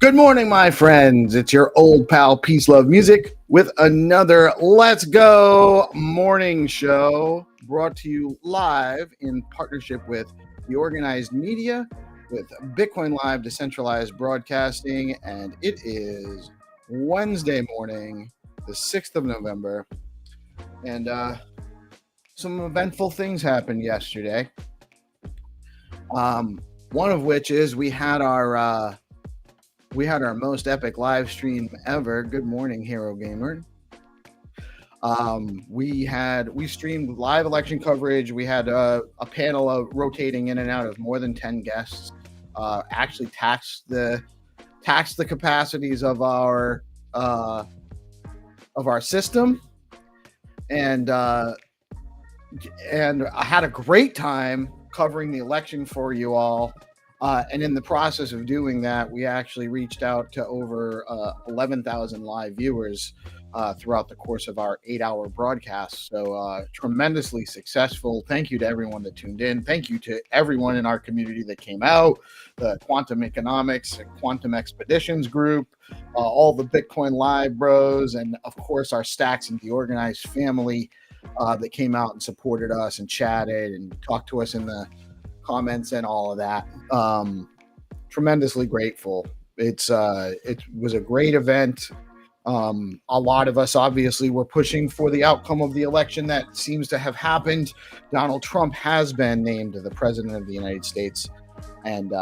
Good morning, my friends. It's your old pal Peace Love Music with another Let's Go morning show brought to you live in partnership with DeOrganized Media with Bitcoin Live Decentralized Broadcasting. And it is Wednesday morning, the 6th of November. And some eventful things happened yesterday. One of which is we had our most epic live stream ever. Good morning, Hero Gamer. We streamed live election coverage. We had a panel of rotating in and out of more than 10 guests. Actually taxed the capacities of our system, and I had a great time covering the election for you all. And in the process of doing that, we actually reached out to over 11,000 live viewers throughout the course of our 8-hour broadcast. So tremendously successful. Thank you to everyone that tuned in. Thank you to everyone in our community that came out, the Quantum Economics, Quantum Expeditions group, all the Bitcoin Live bros, and of course our Stacks and DeOrganized family that came out and supported us and chatted and talked to us in the comments and all of that. Tremendously grateful. It was a great event. A lot of us obviously were pushing for the outcome of the election that seems to have happened. Donald Trump has been named the president of the United States, and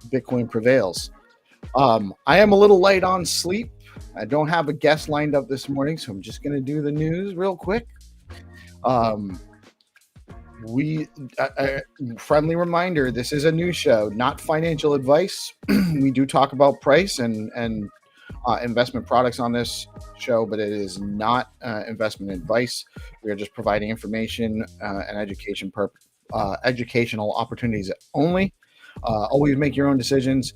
Bitcoin prevails. I am a little late on sleep. I don't have a guest lined up this morning, so I'm just going to do the news real quick. Friendly reminder, this is a news show, not financial advice. We do talk about price and investment products on this show, but it is not investment advice. We are just providing information and educational opportunities only. Always make your own decisions.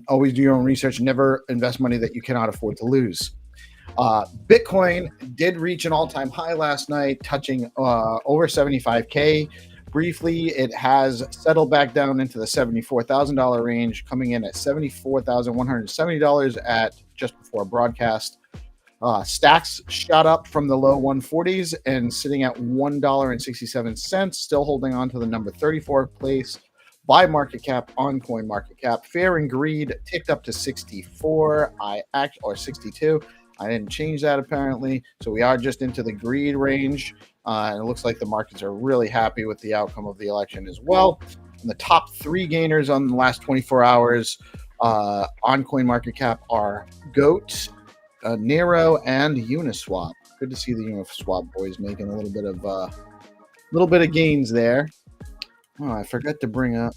Always do your own research. Never invest money that you cannot afford to lose. Bitcoin did reach an all-time high last night, touching over 75K. Briefly, it has settled back down into the $74,000 range, coming in at $74,170 at just before broadcast. Stacks shot up from the low 140s and sitting at $1.67, still holding on to the number 34 place by market cap on coin market cap. Fear and greed ticked up to 64 or 62. I didn't change that apparently, so we are just into the greed range, and it looks like the markets are really happy with the outcome of the election as well. And the top three gainers on the last 24 hours on CoinMarketCap are Goat, Nero, and Uniswap. Good to see the Uniswap boys making a little bit of gains there. Oh, I forgot to bring up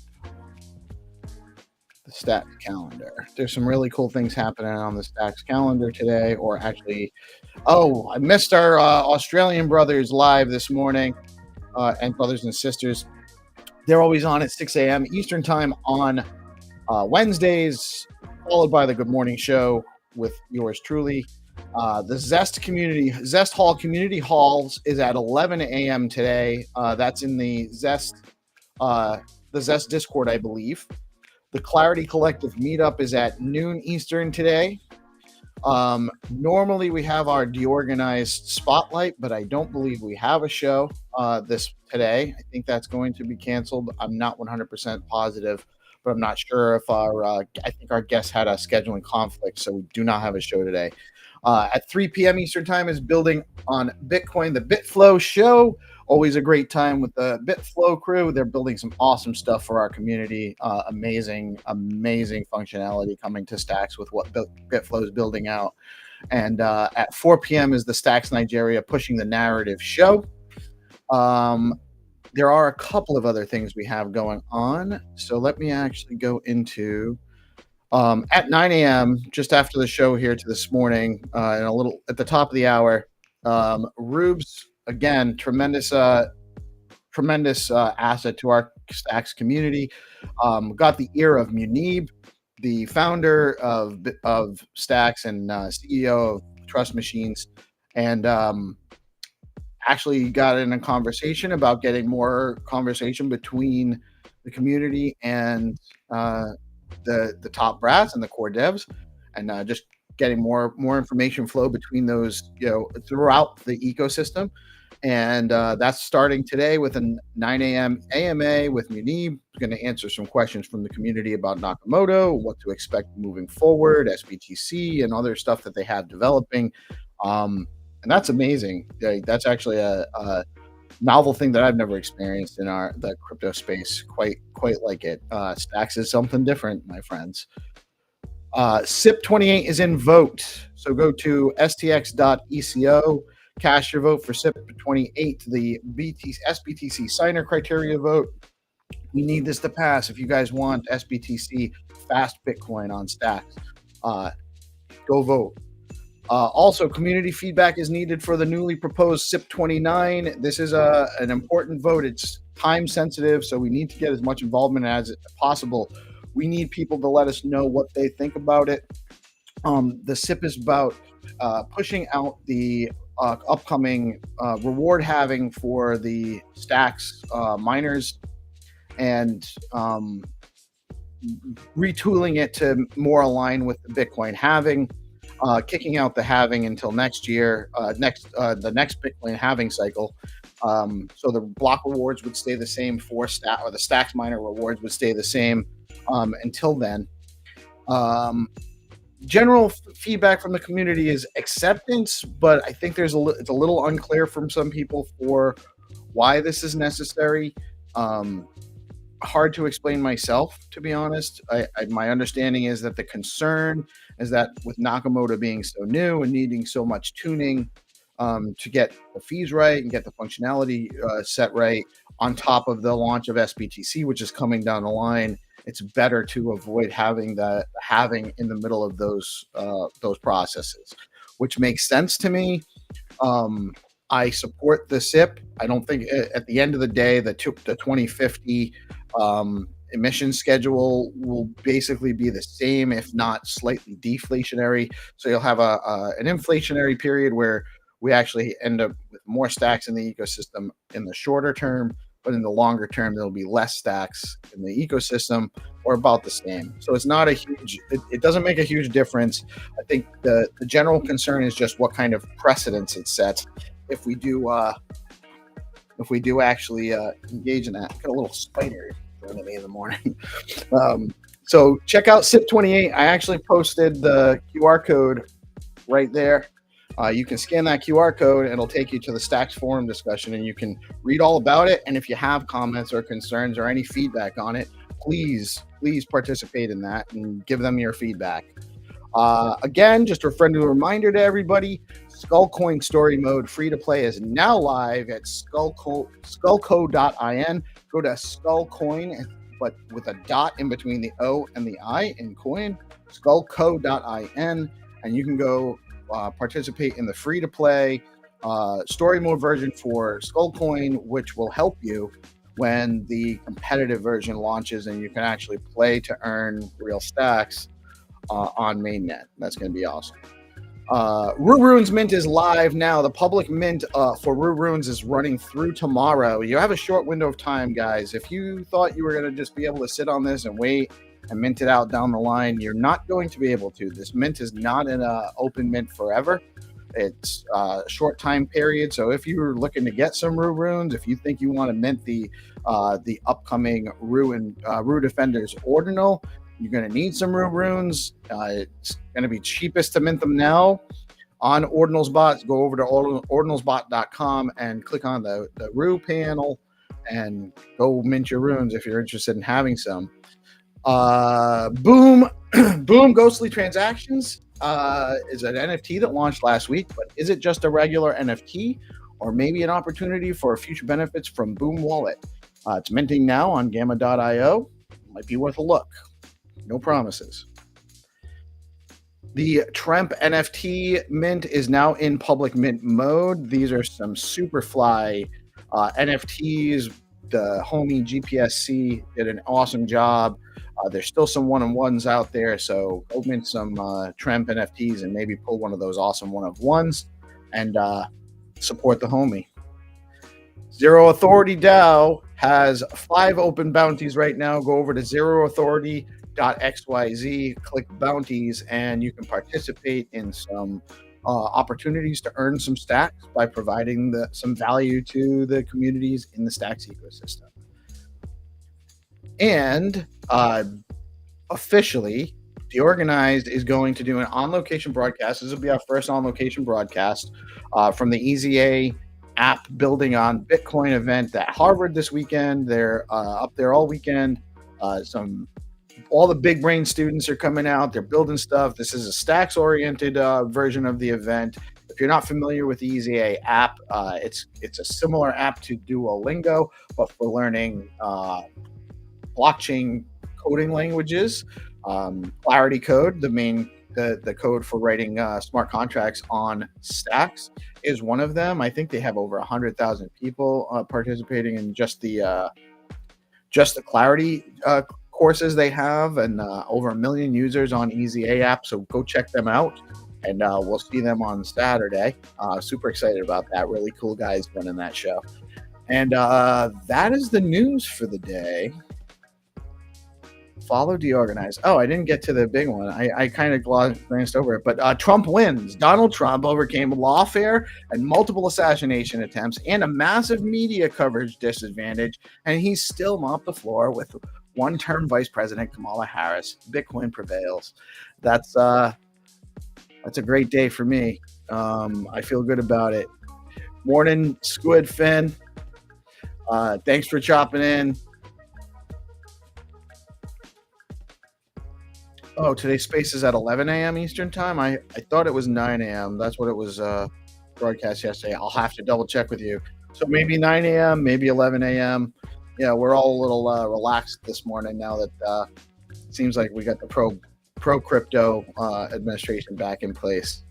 the Stacks calendar. There's some really cool things happening on the Stacks calendar today, or actually, I missed our Australian brothers live this morning, and brothers and sisters. They're always on at 6 a.m. Eastern time on Wednesdays, followed by the Good Morning Show with yours truly. The Zest Hall Community Halls is at 11 a.m. today. That's in the Zest Discord, I believe. The Clarity Collective meetup is at noon Eastern today. Normally we have our DeOrganized Spotlight, but I don't believe we have a show this today. I think that's going to be canceled. I'm not 100% positive, but I'm not sure if I think our guest had a scheduling conflict, so we do not have a show today. At 3 p.m. Eastern time is Building on Bitcoin, the BitFlow show. Always a great time with the BitFlow crew. They're building some awesome stuff for our community. Amazing functionality coming to Stacks with what BitFlow is building out. And at 4 p.m. is the Stacks Nigeria Pushing the Narrative show. There are a couple of other things we have going on. So let me actually go into at 9 a.m., just after the show here to this morning, and a little at the top of the hour, Rubes. Again, tremendous asset to our Stacks community. Got the ear of Munib, the founder of Stacks and CEO of Trust Machines, and actually got in a conversation about getting more conversation between the community and the top brass and the core devs, and just getting more information flow between those, throughout the ecosystem. And that's starting today with a 9 a.m. AMA with Munib. Going to answer some questions from the community about Nakamoto, what to expect moving forward, SBTC, and other stuff that they have developing. And that's amazing. That's actually a novel thing that I've never experienced in the crypto space. Quite like it. Stacks is something different, my friends. SIP28 is in vote, so go to stx.eco. Cast your vote for SIP28, the SBTC signer criteria vote. We need this to pass. If you guys want SBTC fast Bitcoin on Stacks, go vote. Also, community feedback is needed for the newly proposed SIP29. This is an important vote. It's time sensitive, so we need to get as much involvement as possible. We need people to let us know what they think about it. The SIP is about pushing out the upcoming reward halving for the Stacks miners, and retooling it to more align with the Bitcoin halving, kicking out the halving until next year, the next Bitcoin halving cycle. So the block rewards would stay the same for the Stacks miner rewards would stay the same until then. General feedback from the community is acceptance, but I think it's a little unclear from some people for why this is necessary. Hard to explain myself, to be honest. My understanding is that the concern is that with Nakamoto being so new and needing so much tuning to get the fees right and get the functionality set right, on top of the launch of SBTC, which is coming down the line, it's better to avoid having the halving in the middle of those processes, which makes sense to me. I support the SIP. I don't think at the end of the day, the 2050 emission schedule will basically be the same, if not slightly deflationary. So you'll have an inflationary period where we actually end up with more stacks in the ecosystem in the shorter term, but in the longer term, there'll be less stacks in the ecosystem, or about the same. So it's not it doesn't make a huge difference. I think the general concern is just what kind of precedence it sets if we do actually engage in that. Got a little spider in me in the morning. So check out SIP28. I actually posted the QR code right there. You can scan that QR code and it'll take you to the Stacks forum discussion, and you can read all about it. And if you have comments or concerns or any feedback on it, please participate in that and give them your feedback. Again, just a friendly reminder to everybody, Skullcoin Story Mode free to play is now live at skullco.in. Go to Skullcoin, but with a dot in between the O and the I in coin, skullco.in, and you can go participate in the free to play story mode version for Skullcoin, which will help you when the competitive version launches and you can actually play to earn real stacks on mainnet. That's going to be awesome. Rue Runes Mint is live now. The public mint for Rue Runes is running through tomorrow. You have a short window of time, guys. If you thought you were going to just be able to sit on this and wait and mint it out down the line, you're not going to be able to. This mint is not in an open mint forever. It's a short time period. So if you're looking to get some Rue Runes, if you think you want to mint the upcoming Rue Defenders Ordinal, you're going to need some Rue Runes. It's going to be cheapest to mint them now on Ordinalsbot. Go over to ordinalsbot.com and click on the Rue panel and go mint your runes if you're interested in having some. Boom Ghostly Transactions is an NFT that launched last week, but is it just a regular NFT or maybe an opportunity for future benefits from Boom Wallet? It's minting now on gamma.io. Might be worth a look. No promises. The Tremp NFT mint is now in public mint mode. These are some super fly NFTs. The homie GPSC did an awesome job. There's still some one-on-ones out there, so go mint some Tremp NFTs and maybe pull one of those awesome one-of-ones and support the homie. Zero Authority DAO has 5 open bounties right now. Go over to Zero Authority stackslink.xyz, click bounties, and you can participate in some opportunities to earn some stacks by providing some value to the communities in the stacks ecosystem. And officially, DeOrganized is going to do an on-location broadcast. This will be our first on-location broadcast from the EZA app building on Bitcoin event at Harvard this weekend. They're up there all weekend. All the big brain students are coming out. They're building stuff. This is a stacks-oriented version of the event. If you're not familiar with the EZA app, it's a similar app to Duolingo, but for learning blockchain coding languages. Clarity Code, the code for writing smart contracts on stacks, is one of them. I think they have over 100,000 people participating in just the Clarity courses they have, and over 1 million users on EZA app. So go check them out, and we'll see them on Saturday. Super excited about that. Really cool guys running that show. And that is the news for the day. Follow DeOrganized. Oh, I didn't get to the big one. I kind of glanced over it. But Trump wins. Donald Trump overcame lawfare and multiple assassination attempts and a massive media coverage disadvantage, and he's still mopped the floor with one-term Vice President Kamala Harris. Bitcoin prevails. That's a great day for me. I feel good about it. Morning, Squid Finn. Thanks for chopping in. Oh, today's space is at 11 a.m. Eastern time. I thought it was 9 a.m. That's what it was broadcast yesterday. I'll have to double check with you. So maybe 9 a.m., maybe 11 a.m. Yeah, we're all a little relaxed this morning now that it seems like we got the pro crypto administration back in place.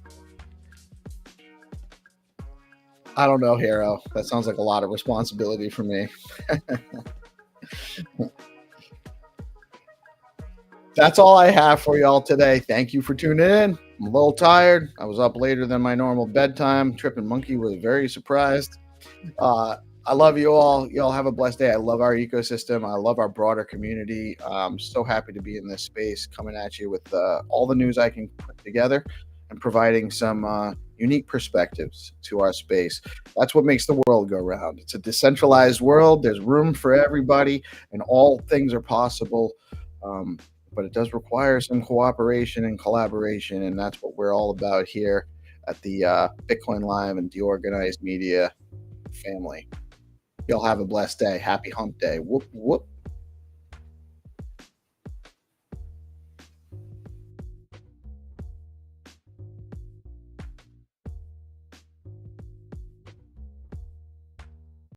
I don't know, Hero. That sounds like a lot of responsibility for me. That's all I have for y'all today. Thank you for tuning in. I'm a little tired. I was up later than my normal bedtime. Tripping Monkey was very surprised. I love you all. Y'all have a blessed day. I love our ecosystem. I love our broader community. I'm so happy to be in this space, coming at you with all the news I can put together and providing some unique perspectives to our space. That's what makes the world go round. It's a decentralized world. There's room for everybody, and all things are possible. But it does require some cooperation and collaboration, and that's what we're all about here at the Bitcoin Live and DeOrganized Media family. Y'all have a blessed day. Happy Hump Day. Whoop, whoop.